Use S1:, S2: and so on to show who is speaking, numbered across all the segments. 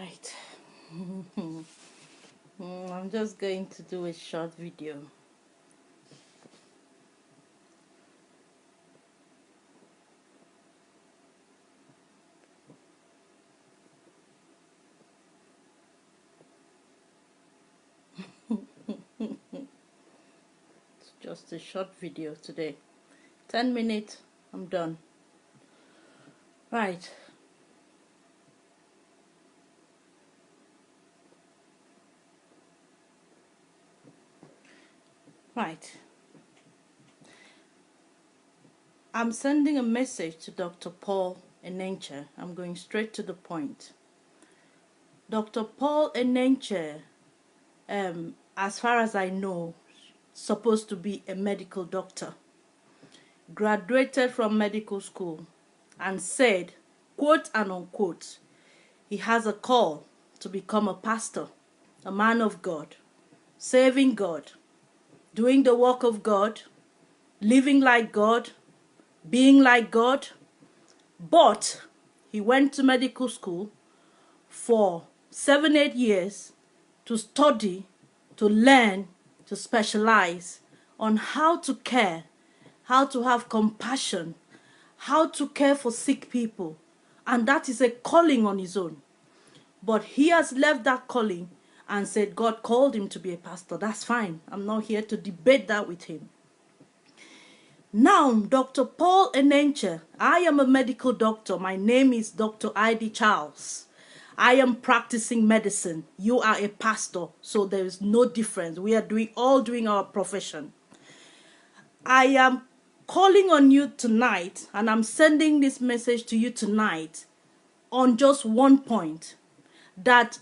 S1: Right. I'm just going to do a short video. It's just a short video today. 10 minutes, I'm done. Right. Right. I'm sending a message to Dr. Paul Enenche. I'm going straight to the point. Dr. Paul Enenche, as far as I know, supposed to be a medical doctor. Graduated from medical school and said, quote and unquote, he has a call to become a pastor, a man of God, serving God, doing the work of God, living like God, being like God. But he went to medical school for 7-8 years to study, to learn, to specialize on how to care, how to have compassion, how to care for sick people. And that is a calling on his own. But he has left that calling and said God called him to be a pastor. That's fine. I'm not here to debate that with him. Now, Dr. Paul Enenche, I am a medical doctor. My name is Dr. I.D. Charles. I am practicing medicine. You are a pastor, so there is no difference. We are all doing our profession. I am calling on you tonight, and I'm sending this message to you tonight on just one point, that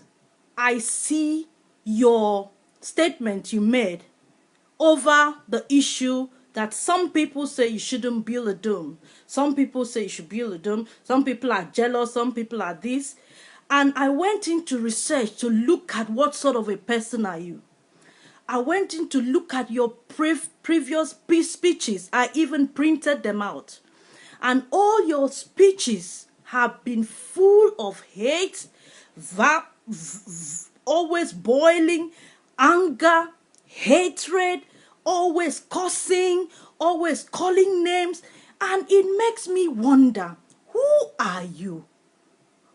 S1: I see your statement you made over the issue that some people say you shouldn't build a dome. Some people say you should build a dome. Some people are jealous. Some people are this. And I went into research to look at what sort of a person are you. I went in to look at your previous speeches. I even printed them out. And all your speeches have been full of hate, always boiling, anger, hatred, always cursing, always calling names. And it makes me wonder, who are you?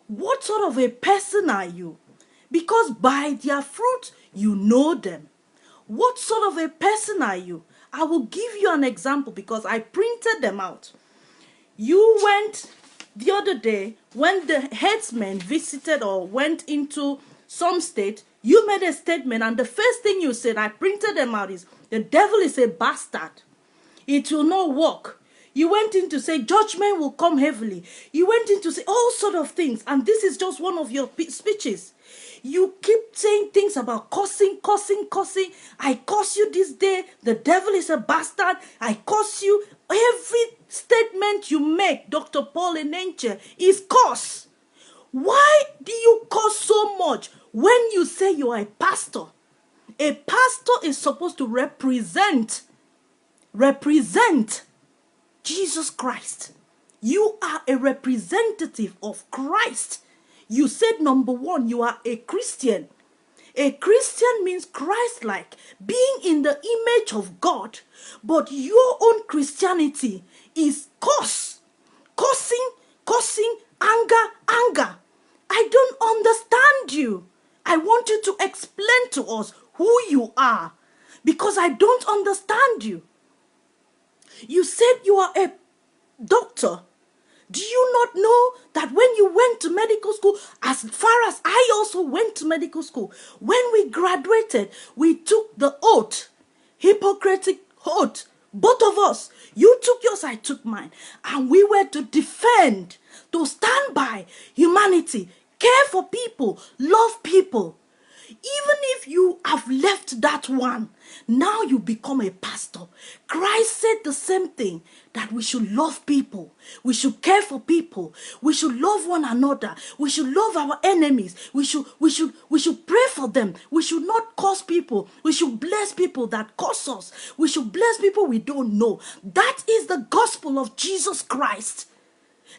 S1: What sort of a person are you? Because by their fruit, you know them. What sort of a person are you? I will give you an example because I printed them out. You went the other day when the headsmen visited or went into some state, you made a statement, and the first thing you said, I printed them out, is the devil is a bastard. It will not work. You went in to say judgment will come heavily. You went in to say all sort of things, and this is just one of your speeches. You keep saying things about cursing. I curse you this day. The devil is a bastard. I curse you. Every statement you make, Dr. Paul Enenche, is curse. Why do you curse so much when you say you are a pastor? A pastor is supposed to represent Jesus Christ. You are a representative of Christ. You said, number one, you are a Christian. A Christian means Christ-like, being in the image of God. But your own Christianity is cursing, anger. I don't understand you. I want you to explain to us who you are, because I don't understand you. You said you are a doctor. Do you not know that when you went to medical school, as far as I also went to medical school, when we graduated, we took the oath, Hippocratic oath, both of us. You took yours, I took mine. And we were to defend, to stand by humanity, care for people, love people. Even if you have left that one, now you become a pastor. Christ said the same thing, that we should love people. We should care for people. We should love one another. We should love our enemies. We should pray for them. We should not curse people. We should bless people that curse us. We should bless people we don't know. That is the gospel of Jesus Christ.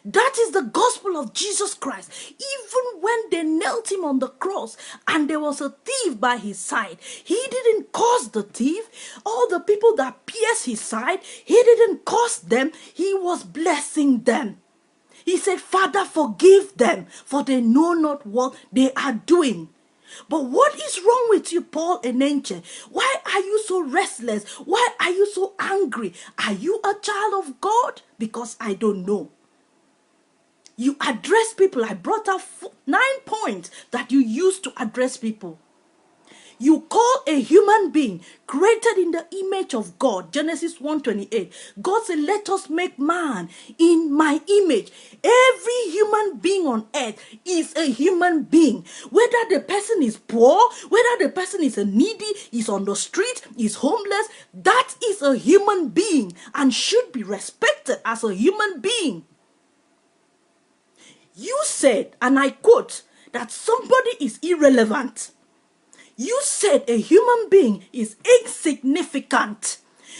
S1: That is the gospel of Jesus Christ. Even when they knelt him on the cross and there was a thief by his side, he didn't curse the thief. All the people that pierced his side, he didn't curse them. He was blessing them. He said, Father, forgive them, for they know not what they are doing. But what is wrong with you, Paul Enenche? Why are you so restless? Why are you so angry? Are you a child of God? Because I don't know. You address people. I brought up 9 points that you use to address people. You call a human being created in the image of God. Genesis 1:28. God said, let us make man in my image. Every human being on earth is a human being. Whether the person is poor, whether the person is a needy, is on the street, is homeless, that is a human being and should be respected as a human being. You said, and I quote, that somebody is irrelevant. You said a human being is insignificant.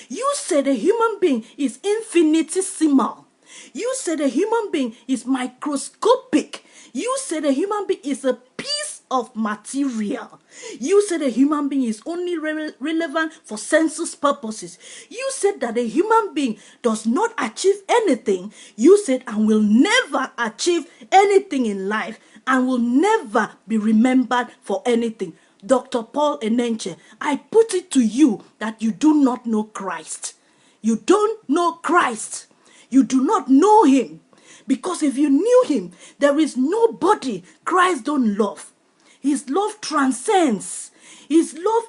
S1: You said a human being is infinitesimal. You said a human being is microscopic. You said a human being is a piece of material. You said a human being is only relevant for census purposes. You said that a human being does not achieve anything. You said and will never achieve anything in life and will never be remembered for anything. Dr. Paul Enenche, I put it to you that you do not know Christ. You don't know Christ. You do not know him. Because if you knew him, there is nobody Christ don't love. His love transcends. His love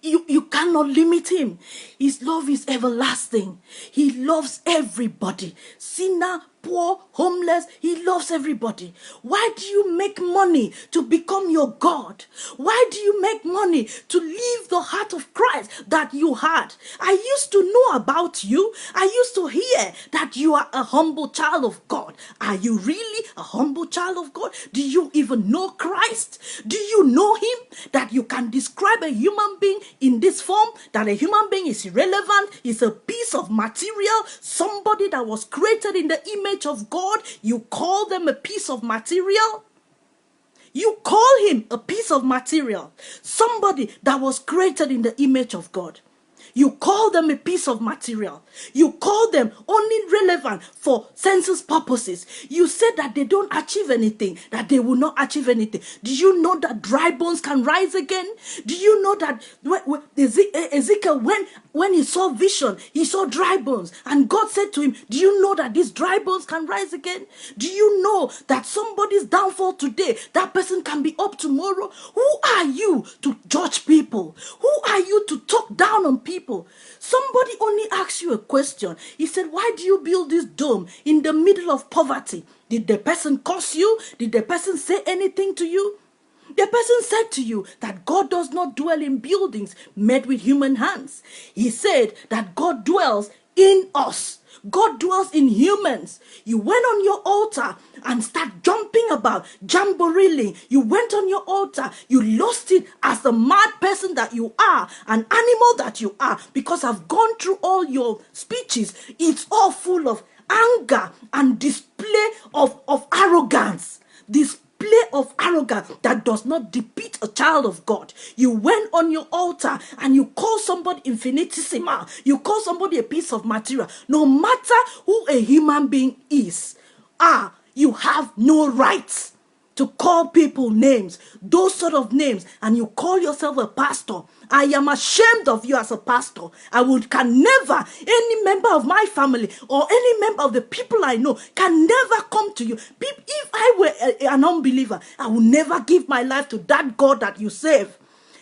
S1: you cannot limit him. His love is everlasting. He loves everybody. Sinner, poor, homeless, he loves everybody. Why do you make money to become your God? Why do you make money to live the heart of Christ that you had? I used to know about you. I used to hear that you are a humble child of God. Are you really a humble child of God? Do you even know Christ? Do you know him? That you can describe a human being in this form, that a human being is irrelevant, is a piece of material, somebody that was created in the image of God, you call them a piece of material? You call him a piece of material, somebody that was created in the image of God. You call them a piece of material. You call them only relevant for census purposes. You said that they don't achieve anything, that they will not achieve anything. Do you know that dry bones can rise again? Do you know that Ezekiel, when he saw vision, he saw dry bones. And God said to him, do you know that these dry bones can rise again? Do you know that somebody's downfall today, that person can be up tomorrow? Who are you to judge people? Who are you to talk down on people? Somebody only asked you a question. He said, why do you build this dome in the middle of poverty? Did the person curse you? Did the person say anything to you? The person said to you that God does not dwell in buildings made with human hands. He said that God dwells in us. God dwells in humans. You went on your altar and start jumping about, jamboreeing. You went on your altar. You lost it as the mad person that you are, an animal that you are, because I've gone through all your speeches. It's all full of anger and display of arrogance. Display of arrogance that does not depict a child of God. You went on your altar and you call somebody infinitesimal. You call somebody a piece of material. No matter who a human being is, you have no rights to call people names, those sort of names, and you call yourself a pastor. I am ashamed of you as a pastor. Can never, any member of my family or any member of the people I know can never come to you. If I were an unbeliever, I would never give my life to that God that you save.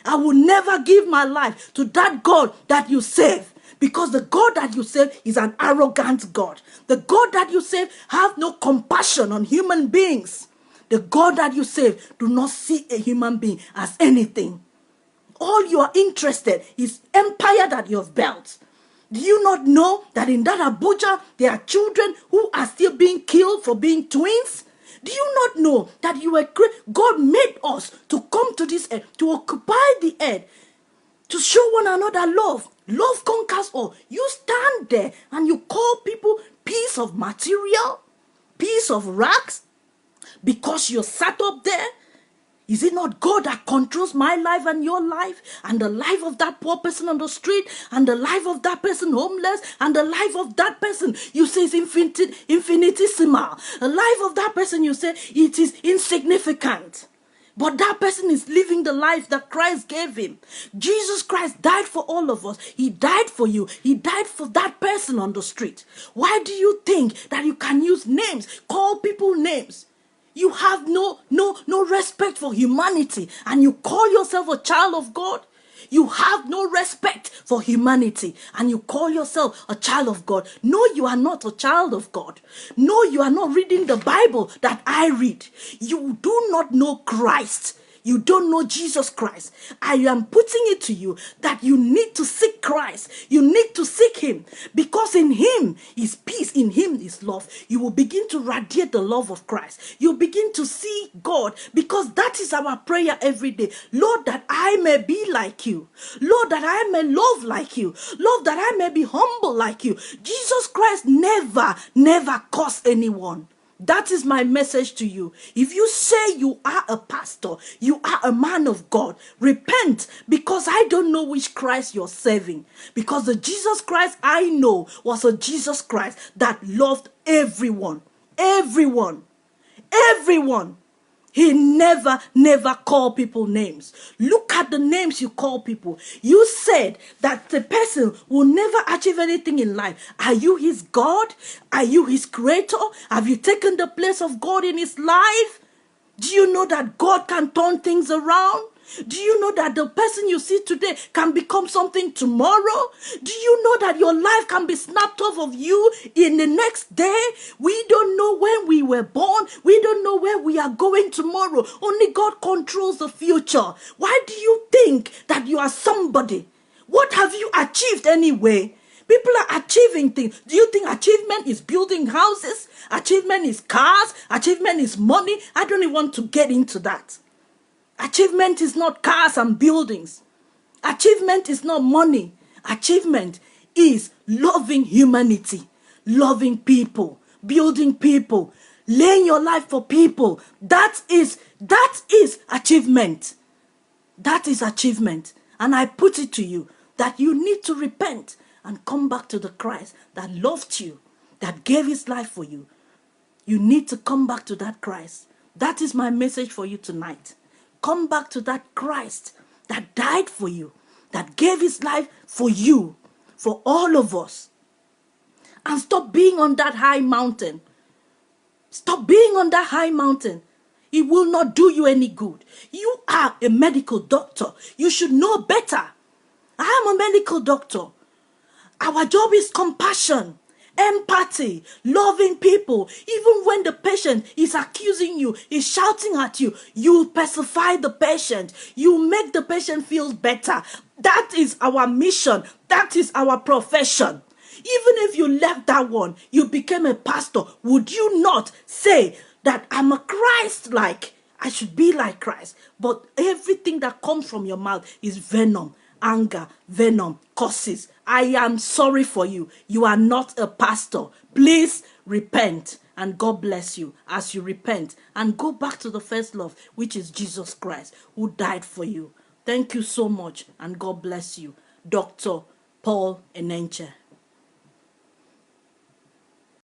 S1: I will never give my life to that God that you save. Because the God that you save is an arrogant God. The God that you save have no compassion on human beings. The God that you save do not see a human being as anything. All you are interested is empire that you have built. Do you not know that in that Abuja, there are children who are still being killed for being twins? Do you not know that God made us to come to this earth, to occupy the earth, to show one another love? Love conquers all. You stand there and you call people piece of material, piece of rags, because you're sat up there? Is it not God that controls my life and your life, and the life of that poor person on the street, and the life of that person homeless, and the life of that person you say is infinitesimal? The life of that person you say it is insignificant. But that person is living the life that Christ gave him. Jesus Christ died for all of us. He died for you. He died for that person on the street. Why do you think that you can use names, call people names? You have no respect for humanity, and you call yourself a child of God? You have no respect for humanity, and you call yourself a child of God? No, you are not a child of God. No, you are not reading the Bible that I read. You do not know Christ. You don't know Jesus Christ. I am putting it to you that you need to seek Christ. You need to seek him, because in him is peace. In him is love. You will begin to radiate the love of Christ. You begin to see God, because that is our prayer every day. Lord, that I may be like you. Lord, that I may love like you. Lord, that I may be humble like you. Jesus Christ never cursed anyone. That is my message to you. If you say you are a pastor, you are a man of God, repent, because I don't know which Christ you're serving. Because the Jesus Christ I know was a Jesus Christ that loved everyone. Everyone. Everyone. He never called people names. Look at the names you call people. You said that the person will never achieve anything in life. Are you his God? Are you his creator? Have you taken the place of God in his life? Do you know that God can turn things around? Do you know that the person you see today can become something tomorrow? Do you know that your life can be snapped off of you in the next day? We don't know when we were born. We don't know where we are going tomorrow. Only God controls the future. Why do you think that you are somebody? What have you achieved anyway? People are achieving things. Do you think achievement is building houses? Achievement is cars? Achievement is money? I don't even want to get into that. Achievement is not cars and buildings. Achievement is not money. Achievement is loving humanity, loving people, building people, laying your life for people. That is achievement. That is achievement. And I put it to you that you need to repent and come back to the Christ that loved you, that gave his life for you. You need to come back to that Christ. That is my message for you tonight. Come back to that Christ that died for you, that gave his life for you, for all of us. And stop being on that high mountain. Stop being on that high mountain. It will not do you any good. You are a medical doctor. You should know better. I am a medical doctor. Our job is compassion, empathy, loving people. Even when the patient is accusing you, is shouting at you, you pacify the patient. You make the patient feel better. That is our mission. That is our profession. Even if you left that one, you became a pastor, would you not say that I'm a Christ-like? I should be like Christ. But everything that comes from your mouth is venom. Anger, venom, curses. I am sorry for you. You are not a pastor. Please repent, and God bless you as you repent and go back to the first love, which is Jesus Christ, who died for you. Thank you so much, and God bless you. Dr. Paul Enenche.